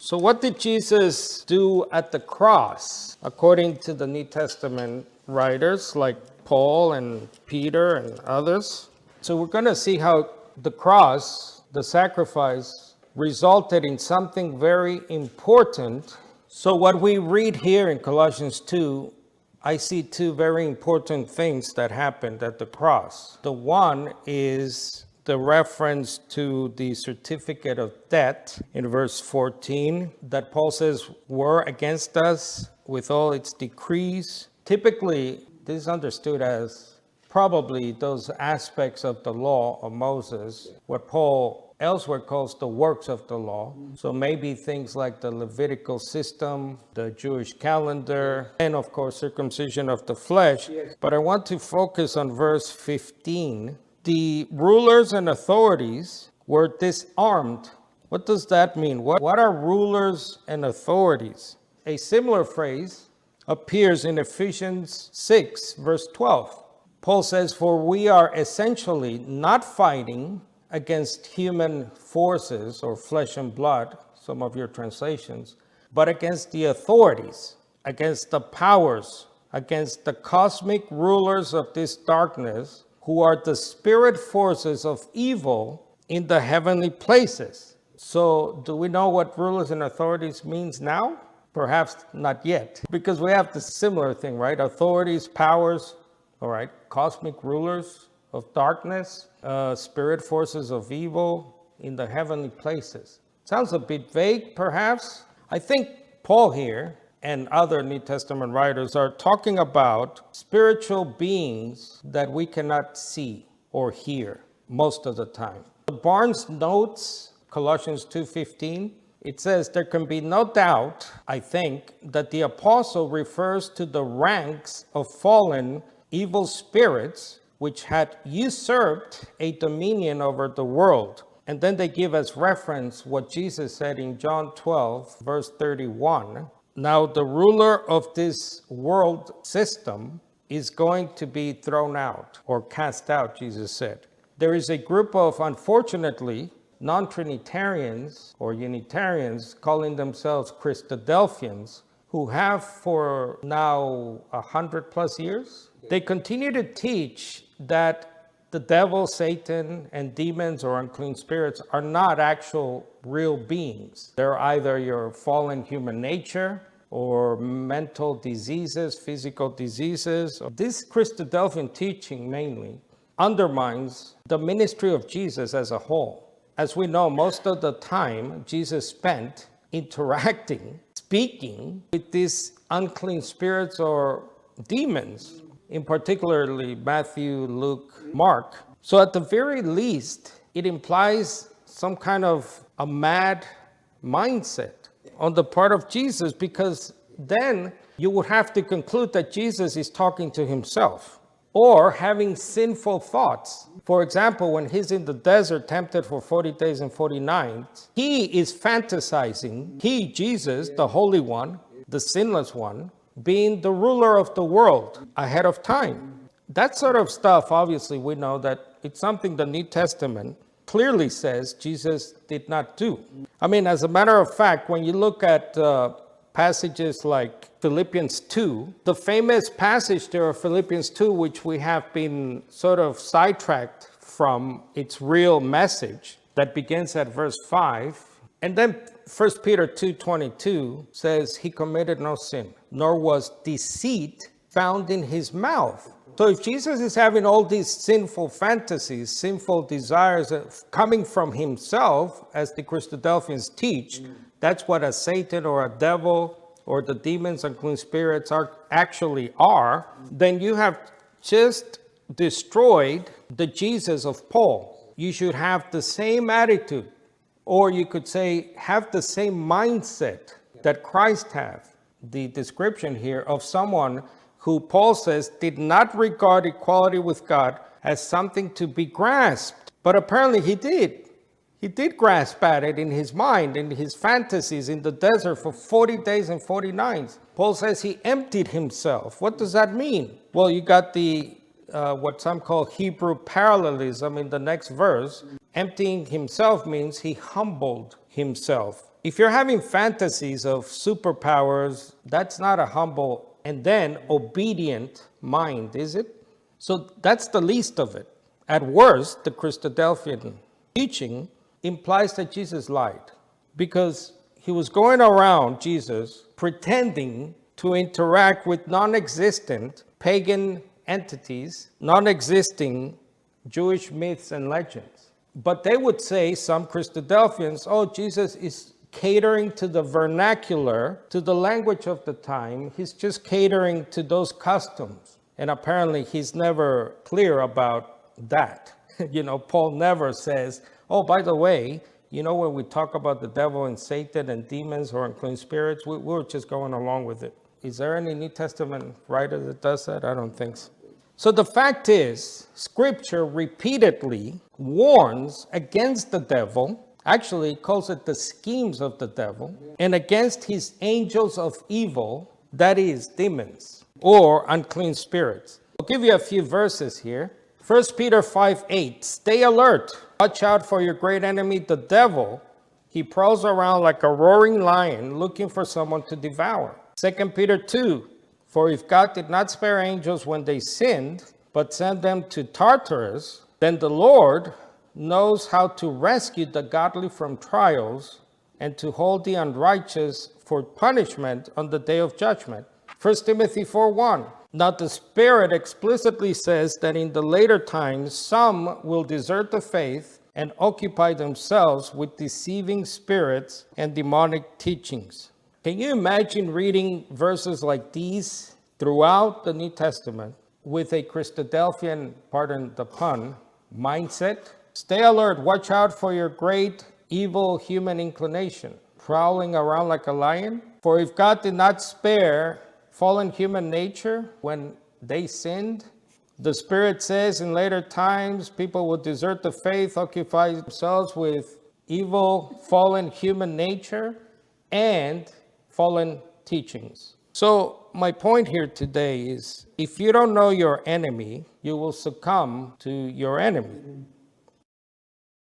So what did Jesus do at the cross, according to the New Testament writers like Paul and Peter and others? So we're going to see how the cross, the sacrifice, resulted in something very important. So what we read here in Colossians 2, I see two very important things that happened at the cross. The one is the reference to the certificate of debt in verse 14 that Paul says were against us with all its decrees. Typically, this is understood as probably those aspects of the law of Moses, what Paul elsewhere calls the works of the law. So maybe things like the Levitical system, the Jewish calendar, and of course circumcision of the flesh. But I want to focus on verse 15. The rulers and authorities were disarmed. What does that mean? What are rulers and authorities? A similar phrase appears in Ephesians 6, verse 12. Paul says, "For we are essentially not fighting against human forces or flesh and blood," some of your translations, "but against the authorities, against the powers, against the cosmic rulers of this darkness, who are the spirit forces of evil in the heavenly places." So do we know what rulers and authorities means now? Perhaps not yet, because we have the similar thing, right? Authorities, powers, all right, cosmic rulers of darkness, spirit forces of evil in the heavenly places. Sounds a bit vague, perhaps. I think Paul here and other New Testament writers are talking about spiritual beings that we cannot see or hear most of the time. Barnes notes Colossians 2:15. It says, "There can be no doubt, I think, that the apostle refers to the ranks of fallen evil spirits which had usurped a dominion over the world." And then they give as reference what Jesus said in John 12, verse 31. Now, the ruler of this world system is going to be thrown out or cast out, Jesus said. There is a group of, unfortunately, non-Trinitarians or Unitarians calling themselves Christadelphians who have for now 100 plus years. They continue to teach that the devil, Satan, and demons or unclean spirits are not actual real beings. They're either your fallen human nature or mental diseases, physical diseases. This Christadelphian teaching mainly undermines the ministry of Jesus as a whole. As we know, most of the time Jesus spent interacting, speaking with these unclean spirits or demons, in particularly Matthew, Luke, Mark. So at the very least, it implies some kind of a mad mindset on the part of Jesus, because then you would have to conclude that Jesus is talking to himself or having sinful thoughts. For example, when he's in the desert tempted for 40 days and 40 nights, he is fantasizing, he, Jesus, the Holy One, the sinless one, being the ruler of the world ahead of time. That sort of stuff, obviously, we know that it's something the New Testament clearly says Jesus did not do. I mean, as a matter of fact, when you look at passages like Philippians 2, the famous passage there of Philippians 2, which we have been sort of sidetracked from its real message, that begins at verse 5. And then 1 Peter 2:22 says, "He committed no sin, nor was deceit found in his mouth." So if Jesus is having all these sinful fantasies, sinful desires coming from himself, as the Christadelphians teach, that's what a Satan or a devil or the demons, unclean spirits are, then you have just destroyed the Jesus of Paul. You should have the same attitude, or you could say have the same mindset that Christ had. The description here of someone who Paul says did not regard equality with God as something to be grasped. But apparently he did. He did grasp at it in his mind, in his fantasies in the desert for 40 days and 40 nights. Paul says he emptied himself. What does that mean? Well, you got the what some call Hebrew parallelism in the next verse. Emptying himself means he humbled himself. If you're having fantasies of superpowers, that's not a humble and then obedient mind, is it? So that's the least of it. At worst, the Christadelphian teaching implies that Jesus lied, because he was going around, Jesus, pretending to interact with non-existent pagan entities, non-existing Jewish myths and legends. But they would say, some Christadelphians, oh, Jesus is catering to the vernacular, to the language of the time. He's just catering to those customs. And apparently he's never clear about that. Paul never says, oh, by the way, when we talk about the devil and Satan and demons or unclean spirits, we're just going along with it. Is there any New Testament writer that does that? I don't think so. So the fact is, Scripture repeatedly warns against the devil, actually calls it the schemes of the devil, and against his angels of evil, that is, demons or unclean spirits. I'll give you a few verses here. 1 Peter 5:8, stay alert. Watch out for your great enemy, the devil. He prowls around like a roaring lion looking for someone to devour. 2 Peter 2, for if God did not spare angels when they sinned, but sent them to Tartarus, then the Lord knows how to rescue the godly from trials and to hold the unrighteous for punishment on the day of judgment. 1 Timothy 4:1. Now the Spirit explicitly says that in the later times some will desert the faith and occupy themselves with deceiving spirits and demonic teachings. Can you imagine reading verses like these throughout the New Testament with a Christadelphian, pardon the pun, mindset? Stay alert, watch out for your great evil human inclination, prowling around like a lion. For if God did not spare fallen human nature when they sinned, the Spirit says in later times people will desert the faith, occupy themselves with evil fallen human nature and fallen teachings. So my point here today is, if you don't know your enemy, you will succumb to your enemy.